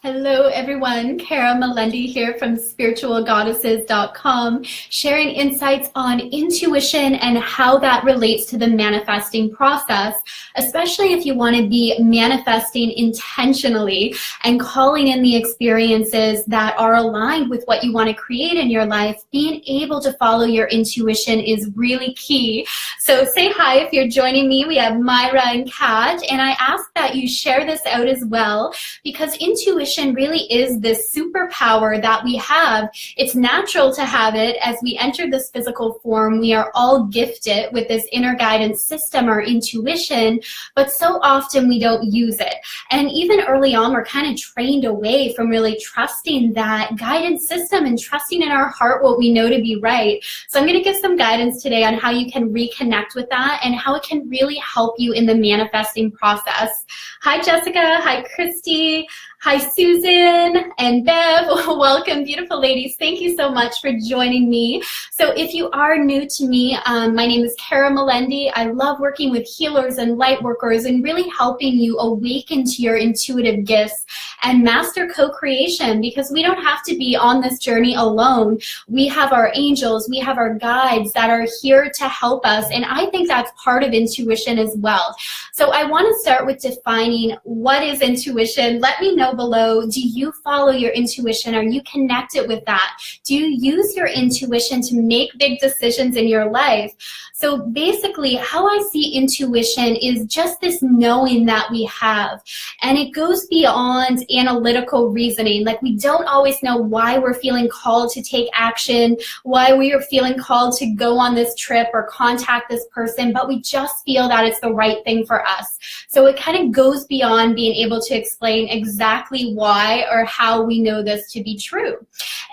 Hello everyone, Kara Melendi here from spiritualgoddesses.com, sharing insights on intuition and how that relates to the manifesting process, especially if you want to be manifesting intentionally and calling in the experiences that are aligned with what you want to create in your life. Being able to follow your intuition is really key. So say hi if you're joining me. We have Myra and Kat, and I ask that you share this out as well, because intuition really is this superpower that we have. It's natural to have it. As we enter this physical form, we are all gifted with this inner guidance system or intuition, but so often we don't use it. And even early on, we're kind of trained away from really trusting that guidance system and trusting in our heart what we know to be right. So I'm going to give some guidance today on how you can reconnect with that and how it can really help you in the manifesting process. Hi, Jessica. Hi, Christy. Hi, Susan and Bev. Welcome, beautiful ladies. Thank you so much for joining me. So if you are new to me, my name is Kara Melendi. I love working with healers and light workers and really helping you awaken to your intuitive gifts and master co-creation, because we don't have to be on this journey alone. We have our angels, we have our guides that are here to help us, and I think that's part of intuition as well. So I want to start with defining what is intuition. Let me know below, do you follow your intuition? Are you connected with that? Do you use your intuition to make big decisions in your life? So basically, how I see intuition is just this knowing that we have, and it goes beyond analytical reasoning. Like, we don't always know why we're feeling called to take action, why we are feeling called to go on this trip or contact this person, but we just feel that it's the right thing for us. So it kind of goes beyond being able to explain exactly why or how we know this to be true.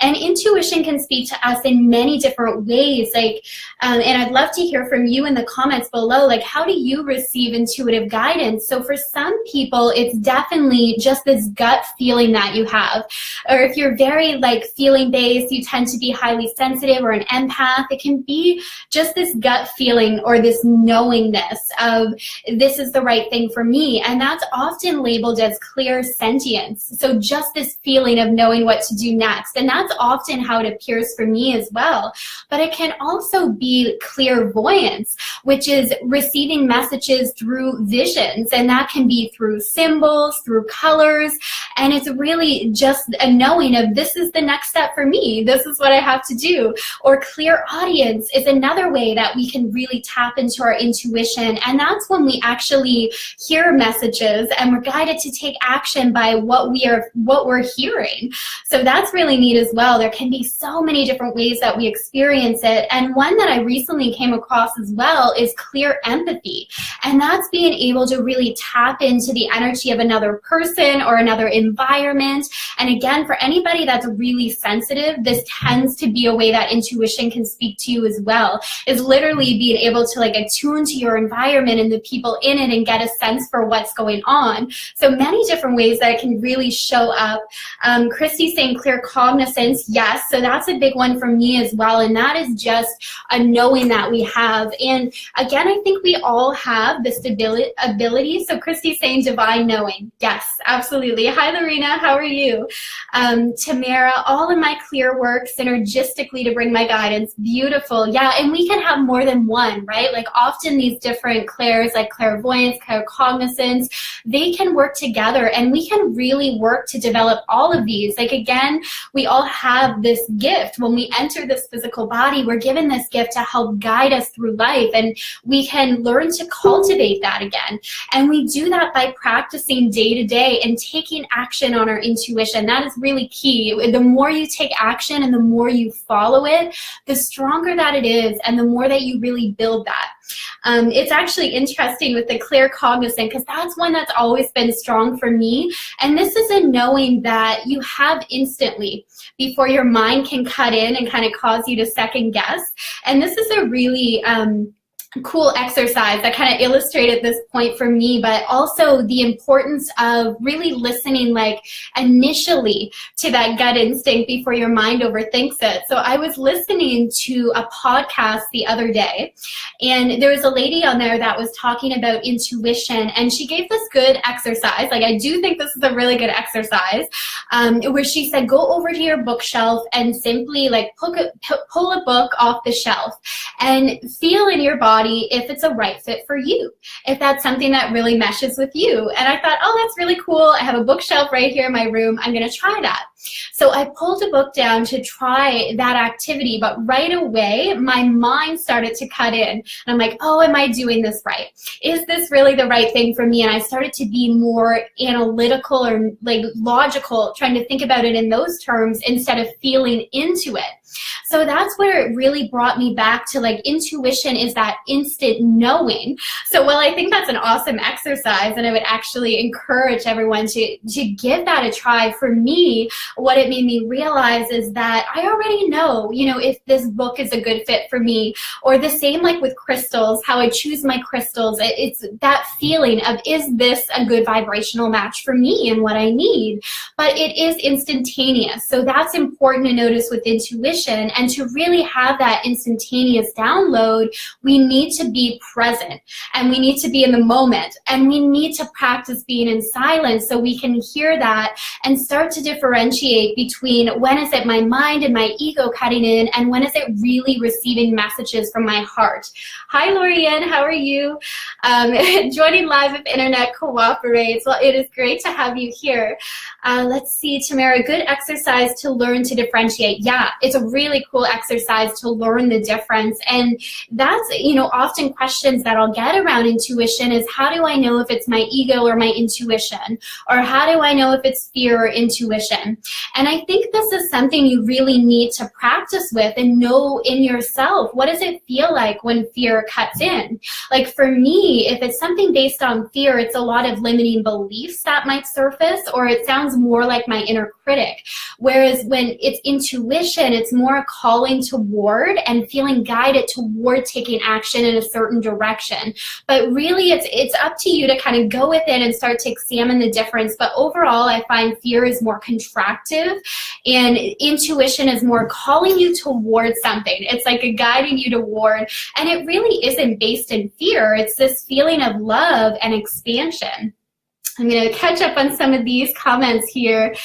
And intuition can speak to us in many different ways. And I'd love to hear from you in the comments below. Like, how do you receive intuitive guidance? So for some people, it's definitely just this gut feeling that you have. Or if you're very feeling based, you tend to be highly sensitive or an empath. It can be just this gut feeling or this knowingness of this is the right thing for me. And that's often labeled as clear sentience. So just this feeling of knowing what to do next. And that's often how it appears for me as well. But it can also be clairvoyance, which is receiving messages through visions. And that can be through symbols, through colors. And it's really just a knowing of this is the next step for me. This is what I have to do. Or clear audience is another way that we can really tap into our intuition. And that's when we actually hear messages and we're guided to take action by what we're hearing. So that's really neat as well. There can be so many different ways that we experience it. And one that I recently came across as well is clear empathy. And that's being able to really tap into the energy of another person or another environment. And again, for anybody that's really sensitive, this tends to be a way that intuition can speak to you as well, is literally being able to attune to your environment and the people in it and get a sense for what's going on. So many different ways that it can really show up. Christy's saying clear cognizance. Yes, so that's a big one for me as well. And that is just a knowing that we have. And again, I think we all have this ability. So Christy's saying divine knowing. Yes, absolutely. Hi, Lorena. How are you? Tamara, all in my clear work synergistically to bring my guidance. Beautiful. Yeah, and we can have more than one, right? Often these different clairs, like clairvoyance, claircognizance, they can work together, and we can really work to develop all of these. Again, we all have this gift. When we enter this physical body, we're given this gift to help guide us through life, and we can learn to cultivate that again. And we do that by practicing day to day and taking action on our intuition. That is really key. The more you take action and the more you follow it, the stronger that it is, and the more that you really build that. It's actually interesting with the clear cognizant, because that's one that's always been strong for me. And this is a knowing that you have instantly before your mind can cut in and kind of cause you to second guess. And this is a really cool exercise that kind of illustrated this point for me, but also the importance of really listening, like, initially to that gut instinct before your mind overthinks it. So I was listening to a podcast the other day, and there was a lady on there that was talking about intuition, and she gave this good exercise. Like, I do think this is a really good exercise, where she said, go over to your bookshelf and simply, like, pull a book off the shelf and feel in your body if it's a right fit for you, if that's something that really meshes with you. And I thought, oh, that's really cool. I have a bookshelf right here in my room. I'm going to try that. So I pulled a book down to try that activity, but right away, my mind started to cut in. And I'm like, oh, am I doing this right? Is this really the right thing for me? And I started to be more analytical or like logical, trying to think about it in those terms instead of feeling into it. So that's where it really brought me back to, like, intuition is that instant knowing. So while I think that's an awesome exercise, and I would actually encourage everyone to give that a try, for me, what it made me realize is that I already know, if this book is a good fit for me, or the same like with crystals, how I choose my crystals. It's that feeling of, is this a good vibrational match for me and what I need? But it is instantaneous. So that's important to notice with intuition. And to really have that instantaneous download, we need to be present, and we need to be in the moment, and we need to practice being in silence so we can hear that and start to differentiate between when is it my mind and my ego cutting in, and when is it really receiving messages from my heart. Hi, Lorianne, how are you? Joining live if internet cooperates. Well, it is great to have you here. Let's see, Tamara, good exercise to learn to differentiate. Yeah, it's a really cool exercise to learn the difference. And that's, often questions that I'll get around intuition is, how do I know if it's my ego or my intuition? Or how do I know if it's fear or intuition? And I think this is something you really need to practice with and know in yourself. What does it feel like when fear cuts in? Like, for me, if it's something based on fear, it's a lot of limiting beliefs that might surface, or it sounds more like my inner critic. Whereas when it's intuition, it's more a calling toward and feeling guided toward taking action in a certain direction. But really, it's up to you to kind of go within and start to examine the difference. But overall, I find fear is more contractive, and intuition is more calling you toward something. It's like a guiding you toward, and it really isn't based in fear. It's this feeling of love and expansion. I'm going to catch up on some of these comments here.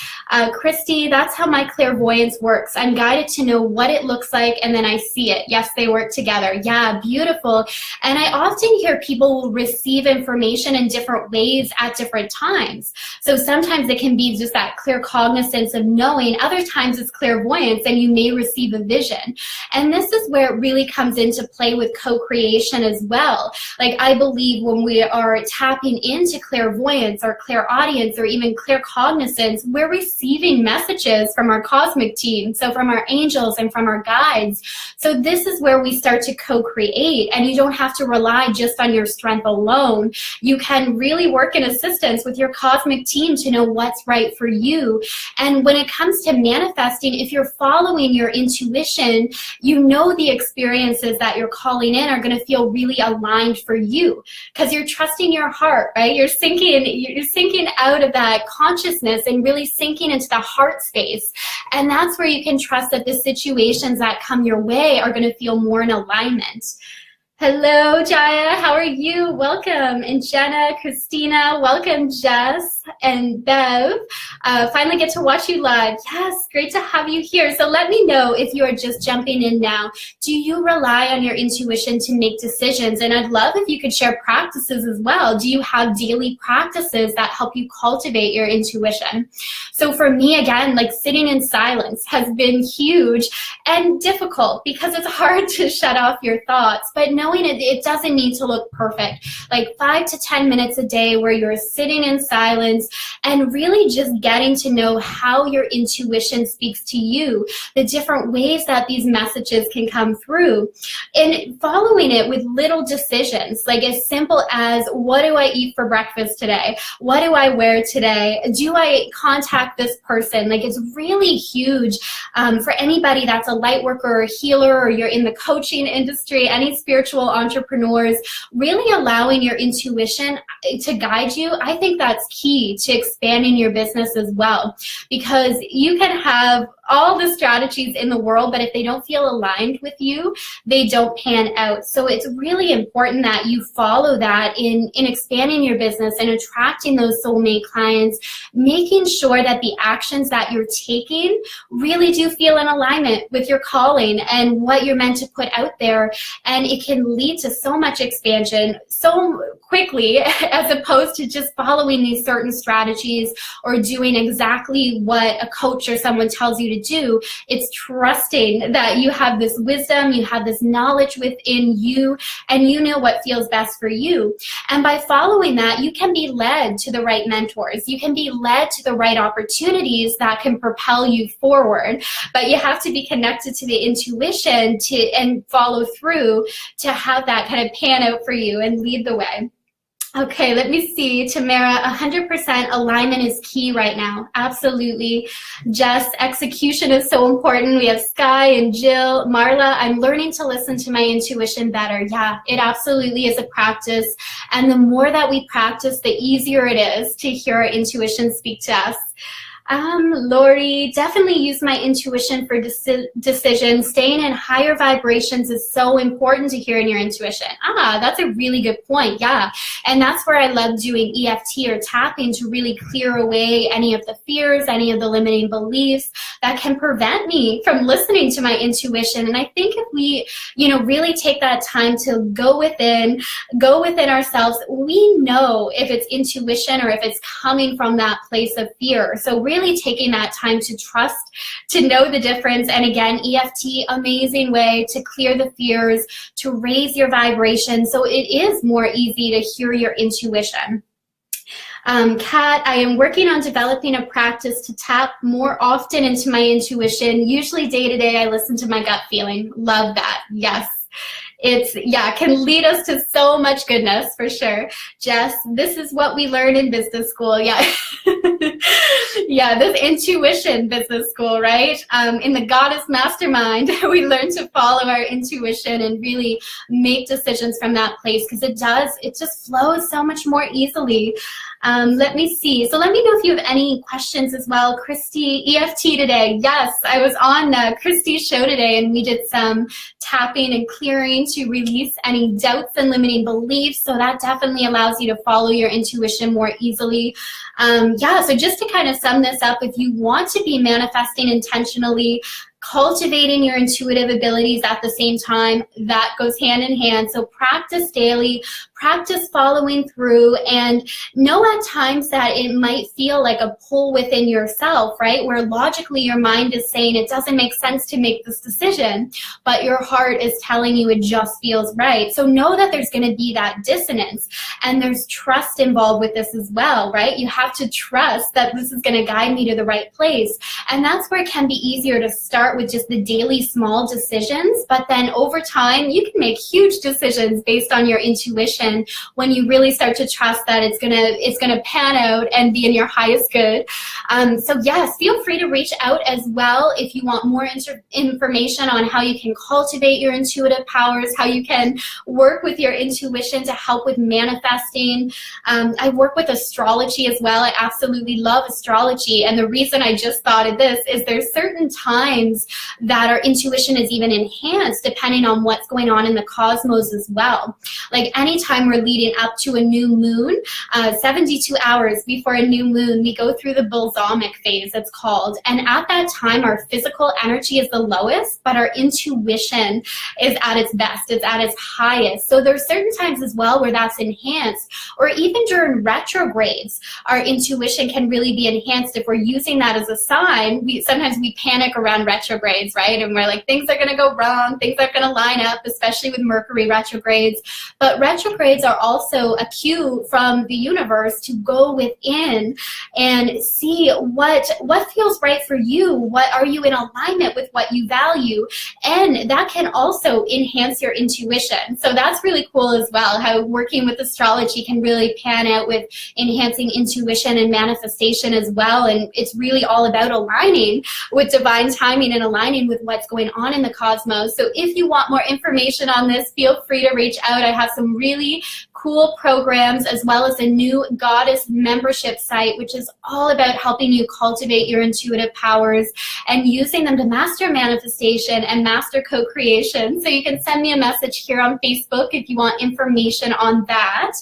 Christy, that's how my clairvoyance works. I'm guided to know what it looks like, and then I see it. Yes, they work together. Yeah, beautiful. And I often hear people will receive information in different ways at different times. So sometimes it can be just that clear cognizance of knowing. Other times it's clairvoyance, and you may receive a vision. And this is where it really comes into play with co-creation as well. Like, I believe when we are tapping into clairvoyance, or clairaudience, or even claircognizance, we're receiving messages from our cosmic team, so from our angels and from our guides. So this is where we start to co-create, and you don't have to rely just on your strength alone. You can really work in assistance with your cosmic team to know what's right for you. And when it comes to manifesting, if you're following your intuition, you know the experiences that you're calling in are going to feel really aligned for you, because you're trusting your heart, right? You're sinking out of that consciousness and really sinking into the heart space. And that's where you can trust that the situations that come your way are going to feel more in alignment. Hello, Jaya. How are you? Welcome. And Jenna, Christina, welcome, Jess, and Bev. Finally get to watch you live. Yes, great to have you here. So let me know if you are just jumping in now. Do you rely on your intuition to make decisions? And I'd love if you could share practices as well. Do you have daily practices that help you cultivate your intuition? So for me, again, like, sitting in silence has been huge and difficult because it's hard to shut off your thoughts. But knowing it doesn't need to look perfect. Like 5 to 10 minutes a day where you're sitting in silence, clients, and really just getting to know how your intuition speaks to you, the different ways that these messages can come through, and following it with little decisions, like as simple as, what do I eat for breakfast today? What do I wear today? Do I contact this person? Like, it's really huge for anybody that's a light worker or a healer, or you're in the coaching industry, any spiritual entrepreneurs, really allowing your intuition to guide you. I think that's key to expanding your business as well, because you can have all the strategies in the world, but if they don't feel aligned with you, they don't pan out. So it's really important that you follow that in expanding your business and attracting those soulmate clients, making sure that the actions that you're taking really do feel in alignment with your calling and what you're meant to put out there. And it can lead to so much expansion so quickly, as opposed to just following these certain strategies or doing exactly what a coach or someone tells you to do. It's trusting that you have this wisdom, you have this knowledge within you, and you know what feels best for you. And by following that, you can be led to the right mentors. You can be led to the right opportunities that can propel you forward. But you have to be connected to the intuition and follow through to have that kind of pan out for you and lead the way. Okay, let me see. Tamara, 100% alignment is key right now. Absolutely. Jess, execution is so important. We have Sky and Jill. Marla, I'm learning to listen to my intuition better. Yeah, it absolutely is a practice. And the more that we practice, the easier it is to hear our intuition speak to us. Lori, definitely use my intuition for decisions. Staying in higher vibrations is so important to hearing your intuition. That's a really good point. Yeah. And that's where I love doing EFT or tapping, to really clear away any of the fears, any of the limiting beliefs that can prevent me from listening to my intuition. And I think if we, really take that time to go within ourselves, we know if it's intuition or if it's coming from that place of fear. So really taking that time to trust, to know the difference. And again, EFT, amazing way to clear the fears, to raise your vibration, so it is more easy to hear your intuition. Kat, I am working on developing a practice to tap more often into my intuition. Usually day to day, I listen to my gut feeling. Love that. Yes. It can lead us to so much goodness, for sure. Jess, this is what we learn in business school. Yeah. Yeah, this intuition business school, right? In the Goddess Mastermind, we learn to follow our intuition and really make decisions from that place, because it just flows so much more easily. Let me see. So let me know if you have any questions as well. Christy, EFT today. Yes, I was on Christy's show today, and we did some tapping and clearing to release any doubts and limiting beliefs. So that definitely allows you to follow your intuition more easily. So just to kind of sum this up, if you want to be manifesting intentionally, cultivating your intuitive abilities at the same time, that goes hand in hand. So practice daily, practice following through, and know at times that it might feel like a pull within yourself, right? Where logically your mind is saying it doesn't make sense to make this decision, but your heart is telling you it just feels right. So know that there's going to be that dissonance, and there's trust involved with this as well, right? You have to trust that this is going to guide me to the right place. And that's where it can be easier to start with just the daily small decisions, but then over time you can make huge decisions based on your intuition when you really start to trust that it's gonna pan out and be in your highest good. So yes, feel free to reach out as well if you want more information on how you can cultivate your intuitive powers, how you can work with your intuition to help with manifesting. I work with astrology as well. I absolutely love astrology, and the reason I just thought of this is there's certain times that our intuition is even enhanced depending on what's going on in the cosmos as well. Like anytime we're leading up to a new moon, 72 hours before a new moon, we go through the balsamic phase, it's called. And at that time, our physical energy is the lowest, but our intuition is at its best, it's at its highest. So there's certain times as well where that's enhanced, or even during retrogrades, our intuition can really be enhanced if we're using that as a sign. Sometimes we panic around retrogrades retrogrades, right? And we're like, things are going to go wrong, things are going to line up, especially with Mercury retrogrades. But retrogrades are also a cue from the universe to go within and see what feels right for you. What are you in alignment with what you value? And that can also enhance your intuition. So that's really cool as well, how working with astrology can really pan out with enhancing intuition and manifestation as well. And it's really all about aligning with divine timing and aligning with what's going on in the cosmos. So if you want more information on this, feel free to reach out. I have some really cool programs, as well as a new goddess membership site, which is all about helping you cultivate your intuitive powers and using them to master manifestation and master co-creation. So you can send me a message here on Facebook if you want information on that.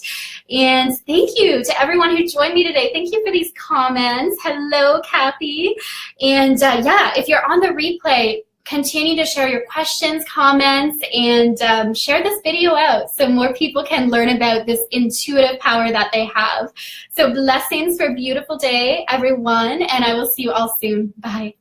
And thank you to everyone who joined me today. Thank you for these comments. Hello, Kathy. And yeah, if you're on the replay, continue to share your questions, comments, and share this video out so more people can learn about this intuitive power that they have. So blessings for a beautiful day, everyone, and I will see you all soon. Bye.